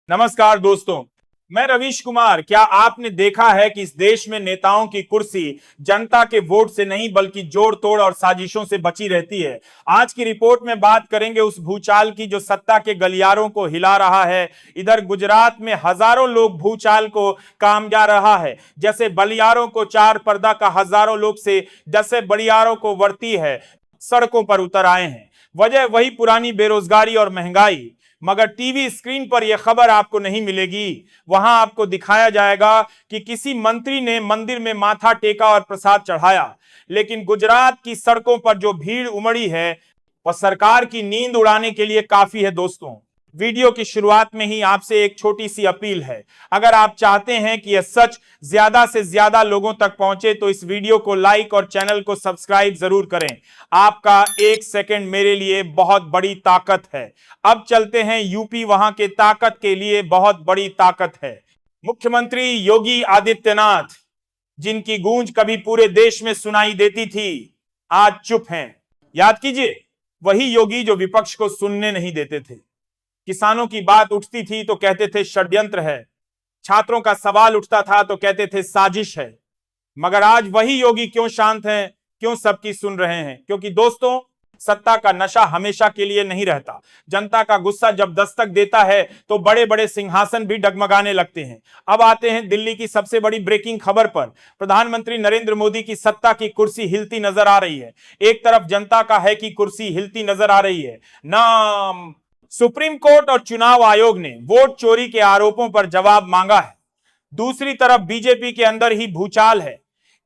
नमस्कार दोस्तों, मैं रवीश कुमार। क्या आपने देखा है कि इस देश में नेताओं की कुर्सी जनता के वोट से नहीं बल्कि जोड़ तोड़ और साजिशों से बची रहती है। आज की रिपोर्ट में बात करेंगे उस भूचाल की जो सत्ता के गलियारों को हिला रहा है। इधर गुजरात में हजारों लोग भूचाल को काम जा रहा है। जैसे बलियारों को चार पर्दा का हजारों लोग से जैसे बलियारों को वर्ती है, सड़कों पर उतर आए हैं। वजह वही पुरानी बेरोजगारी और महंगाई। मगर टीवी स्क्रीन पर यह खबर आपको नहीं मिलेगी। वहां आपको दिखाया जाएगा कि किसी मंत्री ने मंदिर में माथा टेका और प्रसाद चढ़ाया। लेकिन गुजरात की सड़कों पर जो भीड़ उमड़ी है वह सरकार की नींद उड़ाने के लिए काफी है। दोस्तों, वीडियो की शुरुआत में ही आपसे एक छोटी सी अपील है। अगर आप चाहते हैं कि यह सच ज्यादा से ज्यादा लोगों तक पहुंचे तो इस वीडियो को लाइक और चैनल को सब्सक्राइब जरूर करें। आपका एक सेकंड मेरे लिए बहुत बड़ी ताकत है। अब चलते हैं यूपी। वहां के ताकत के लिए बहुत बड़ी ताकत है। मुख्यमंत्री योगी आदित्यनाथ, जिनकी गूंज कभी पूरे देश में सुनाई देती थी, आज चुप हैं। याद कीजिए, वही योगी जो विपक्ष को सुनने नहीं देते थे। किसानों की बात उठती थी तो कहते थे षड्यंत्र है, छात्रों का सवाल उठता था तो कहते थे साजिश है। मगर आज वही योगी क्यों शांत हैं, क्यों सबकी सुन रहे हैं? क्योंकि दोस्तों, सत्ता का नशा हमेशा के लिए नहीं रहता। जनता का गुस्सा जब दस्तक देता है तो बड़े बड़े सिंहासन भी डगमगाने लगते हैं। अब आते हैं दिल्ली की सबसे बड़ी ब्रेकिंग खबर पर। प्रधानमंत्री नरेंद्र मोदी की सत्ता की कुर्सी हिलती नजर आ रही है। एक तरफ जनता का है कि कुर्सी हिलती नजर आ रही है। नाम सुप्रीम कोर्ट और चुनाव आयोग ने वोट चोरी के आरोपों पर जवाब मांगा है। दूसरी तरफ बीजेपी के अंदर ही भूचाल है।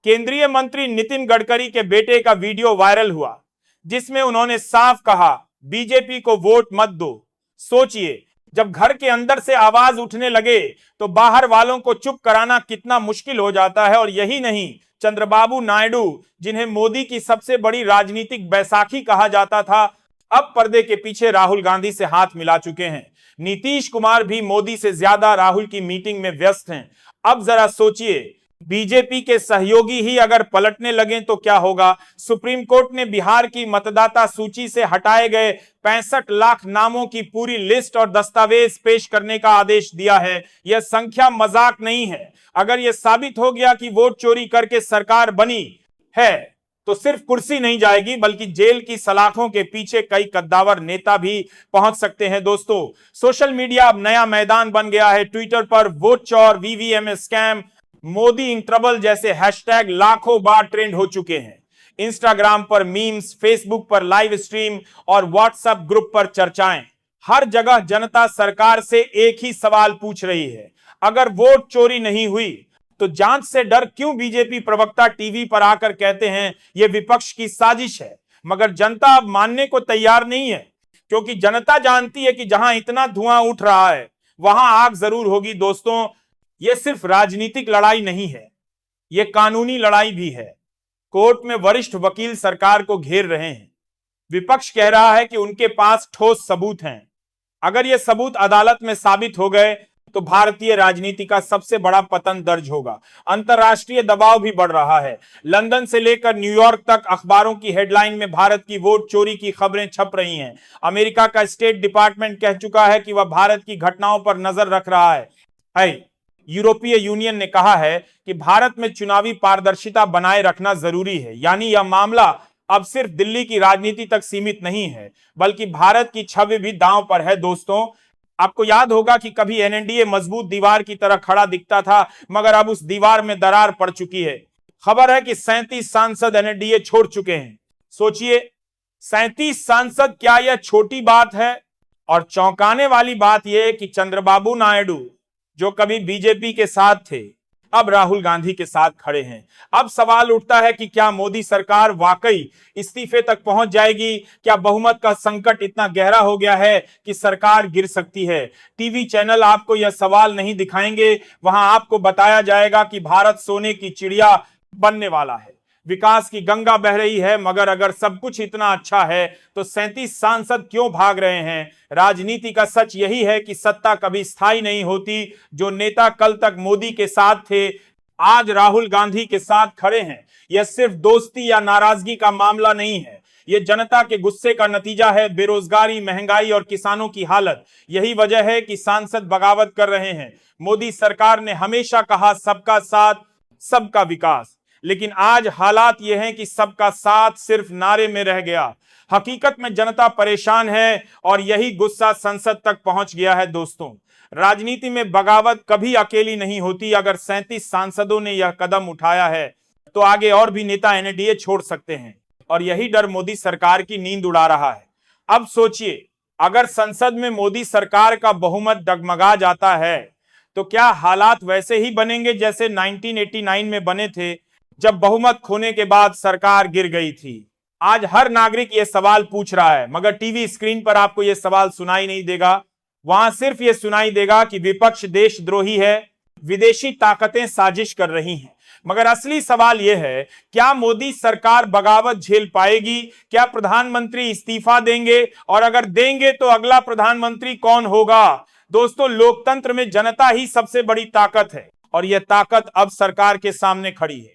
केंद्रीय मंत्री नितिन गडकरी के बेटे का वीडियो वायरल हुआ जिसमें उन्होंने साफ कहा, बीजेपी को वोट मत दो। सोचिए, जब घर के अंदर से आवाज उठने लगे तो बाहर वालों को चुप कराना कितना मुश्किल हो जाता है। और यही नहीं, चंद्रबाबू नायडू, जिन्हें मोदी की सबसे बड़ी राजनीतिक बैसाखी कहा जाता था, अब पर्दे के पीछे राहुल गांधी से हाथ मिला चुके हैं। नीतीश कुमार भी मोदी से ज्यादा राहुल की मीटिंग में व्यस्त हैं। अब जरा सोचिए, बीजेपी के सहयोगी ही अगर पलटने लगे तो क्या होगा? सुप्रीम कोर्ट ने बिहार की मतदाता सूची से हटाए गए 65 लाख नामों की पूरी लिस्ट और दस्तावेज पेश करने का आदेश दिया है। यह संख्या मजाक नहीं है। अगर यह साबित हो गया कि वोट चोरी करके सरकार बनी है तो सिर्फ कुर्सी नहीं जाएगी बल्कि जेल की सलाखों के पीछे कई कद्दावर नेता भी पहुंच सकते हैं। दोस्तों, सोशल मीडिया अब नया मैदान बन गया है। ट्विटर पर वोट चोर, VVM scam, Modi in trouble जैसे हैशटैग लाखों बार ट्रेंड हो चुके हैं। इंस्टाग्राम पर मीम्स, फेसबुक पर लाइव स्ट्रीम और व्हाट्सएप ग्रुप पर चर्चाएं। हर जगह जनता सरकार से एक ही सवाल पूछ रही है, अगर वोट चोरी नहीं हुई तो जांच से डर क्यों बीजेपी प्रवक्ता टीवी पर आकर कहते हैं यह विपक्ष की साजिश है? मगर जनता अब मानने को तैयार नहीं है, क्योंकि जनता जानती है कि जहां इतना धुआं उठ रहा है वहां आग जरूर होगी। दोस्तों, यह सिर्फ राजनीतिक लड़ाई नहीं है, यह कानूनी लड़ाई भी है। कोर्ट में वरिष्ठ वकील सरकार को घेर रहे हैं। विपक्ष कह रहा है कि उनके पास ठोस सबूत हैं। अगर यह सबूत अदालत में साबित हो गए तो भारतीय राजनीति का सबसे बड़ा पतन दर्ज होगा। अंतरराष्ट्रीय दबाव भी बढ़ रहा है। लंदन से लेकर न्यूयॉर्क तक अखबारों की हेडलाइन में भारत की वोट चोरी की खबरें छप रही हैं। अमेरिका का स्टेट डिपार्टमेंट कह चुका है कि वह भारत की घटनाओं पर नजर रख रहा है। यूरोपीय यूनियन ने कहा है कि भारत में चुनावी पारदर्शिता बनाए रखना जरूरी है। यानी यह मामला अब सिर्फ दिल्ली की राजनीति तक सीमित नहीं है, बल्कि भारत की छवि भी दांव पर है। दोस्तों, आपको याद होगा कि कभी एनडीए मजबूत दीवार की तरह खड़ा दिखता था, मगर अब उस दीवार में दरार पड़ चुकी है। खबर है कि 37 सांसद एनडीए छोड़ चुके हैं। सोचिए, 37 सांसद, क्या यह छोटी बात है? और चौंकाने वाली बात यह है कि चंद्रबाबू नायडू, जो कभी बीजेपी के साथ थे, अब राहुल गांधी के साथ खड़े हैं। अब सवाल उठता है कि क्या मोदी सरकार वाकई इस्तीफे तक पहुंच जाएगी? क्या बहुमत का संकट इतना गहरा हो गया है कि सरकार गिर सकती है? टीवी चैनल आपको यह सवाल नहीं दिखाएंगे। वहां आपको बताया जाएगा कि भारत सोने की चिड़िया बनने वाला है, विकास की गंगा बह रही है। मगर अगर सब कुछ इतना अच्छा है तो 37 सांसद क्यों भाग रहे हैं? राजनीति का सच यही है कि सत्ता कभी स्थायी नहीं होती। जो नेता कल तक मोदी के साथ थे, आज राहुल गांधी के साथ खड़े हैं। यह सिर्फ दोस्ती या नाराजगी का मामला नहीं है, ये जनता के गुस्से का नतीजा है। बेरोजगारी, महंगाई और किसानों की हालत, यही वजह है कि सांसद बगावत कर रहे हैं। मोदी सरकार ने हमेशा कहा सबका साथ, सबका विकास, लेकिन आज हालात ये हैं कि सबका साथ सिर्फ नारे में रह गया। हकीकत में जनता परेशान है और यही गुस्सा संसद तक पहुंच गया है। दोस्तों, राजनीति में बगावत कभी अकेली नहीं होती। अगर 37 सांसदों ने यह कदम उठाया है तो आगे और भी नेता एनडीए छोड़ सकते हैं, और यही डर मोदी सरकार की नींद उड़ा रहा है। अब सोचिए, अगर संसद में मोदी सरकार का बहुमत डगमगा जाता है तो क्या हालात वैसे ही बनेंगे जैसे 1989 में बने थे, जब बहुमत खोने के बाद सरकार गिर गई थी। आज हर नागरिक यह सवाल पूछ रहा है, मगर टीवी स्क्रीन पर आपको यह सवाल सुनाई नहीं देगा। वहां सिर्फ यह सुनाई देगा कि विपक्ष देशद्रोही है, विदेशी ताकतें साजिश कर रही हैं। मगर असली सवाल यह है, क्या मोदी सरकार बगावत झेल पाएगी? क्या प्रधानमंत्री इस्तीफा देंगे? और अगर देंगे तो अगला प्रधानमंत्री कौन होगा? दोस्तों, लोकतंत्र में जनता ही सबसे बड़ी ताकत है और यह ताकत अब सरकार के सामने खड़ी है।